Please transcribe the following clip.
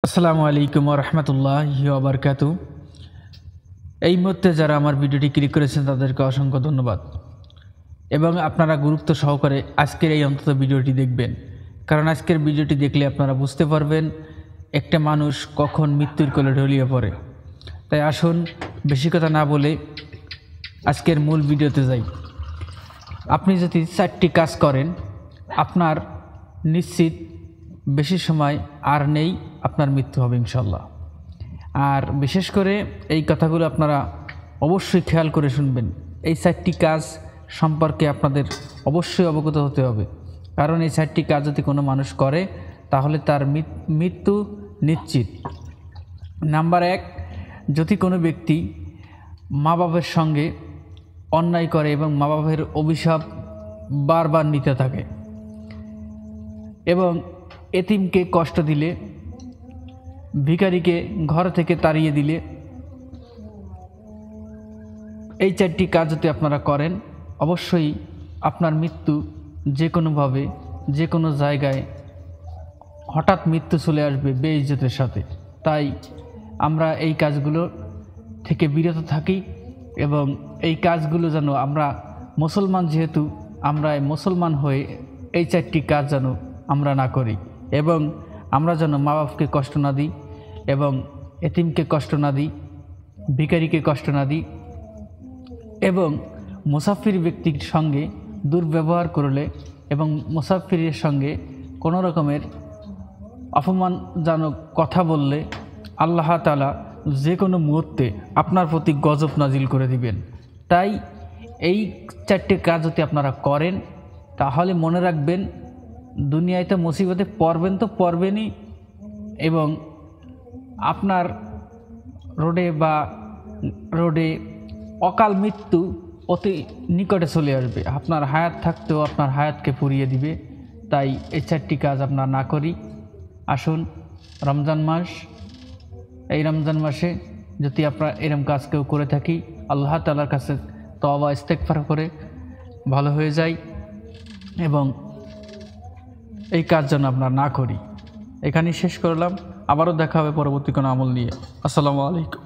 আসসালামু আলাইকুম ওয়া রাহমাতুল্লাহি ওয়া বারাকাতুহু। এই মুহূর্তে যারা আমার ভিডিওটি ক্লিক করেছেন তাদেরকে অসংখ্য ধন্যবাদ এবং আপনারা গুরুত্ব সহকারে আজকের এই অন্তত ভিডিওটি দেখবেন, কারণ আজকের ভিডিওটি দেখলে আপনারা বুঝতে পারবেন একটা মানুষ কখন মৃত্যুর কোলে ঢলিয়ে পড়ে। তাই আসুন বেশি কথা না বলে আজকের মূল ভিডিওতে যাই। আপনি যদি 4টি কাজ করেন আপনার নিশ্চিত বেশি সময় আর নেই, আপনার মৃত্যু হবে ইনশাল্লাহ। আর বিশেষ করে এই কথাগুলো আপনারা অবশ্যই খেয়াল করে শুনবেন। এই 4টি কাজ সম্পর্কে আপনাদের অবশ্যই অবগত হতে হবে, কারণ এই 4টি কাজ যদি কোনো মানুষ করে তাহলে তার মৃত্যু নিশ্চিত। নাম্বার 1, যদি কোনো ব্যক্তি মা বাবার সঙ্গে অন্যায় করে এবং মা বাবার অভিশাপ বারবার নিতে থাকে এবং এতিমকে কষ্ট দিলে, ভিখারিকে ঘর থেকে তাড়িয়ে দিলে, এই 4টি কাজ যদি আপনারা করেন অবশ্যই আপনার মৃত্যু যে কোনোভাবে যে কোনো জায়গায় হঠাৎ মৃত্যু চলে আসবে বেইজ্জতের সাথে। তাই আমরা এই কাজগুলো থেকে বিরত থাকি এবং এই কাজগুলো যেন আমরা মুসলমান, যেহেতু আমরা মুসলমান হয়ে এই 4টি কাজ যেন আমরা না করি এবং আমরা যেন মা বাপকে কষ্ট না দিই এবং এতিমকে কষ্ট না দিই, ভিখারিকে কষ্ট না দিই এবং মুসাফির ব্যক্তির সঙ্গে দুর্ব্যবহার করলে এবং মুসাফিরের সঙ্গে কোনো রকমের অপমানজনক কথা বললে আল্লাহ তাআলা যে কোনো মুহূর্তে আপনার প্রতি গজব নাজিল করে দিবেন। তাই এই 4টি কাজ যদি আপনারা করেন তাহলে মনে রাখবেন দুনিয়ায় তো মুসিবতে পড়বেন তো পড়বেনই এবং আপনার রোডে অকাল মৃত্যু অতি নিকটে চলে আসবে। আপনার হায়াত থাকতেও আপনার হায়াতকে পুড়িয়ে দিবে। তাই এই 4টি কাজ আপনার না করি। আসুন রমজান মাস, এই রমজান মাসে যদি আপনারা এরকম কাজ কেউ করে থাকি আল্লাহ তাআলার কাছে তওবা ইস্তেগফার করে ভালো হয়ে যায় এবং এই কাজ যেন আমরা না করি। এখানেই শেষ করলাম, আবারও দেখা হবে পরবর্তী কোনো আমল নিয়ে। আসসালামু আলাইকুম।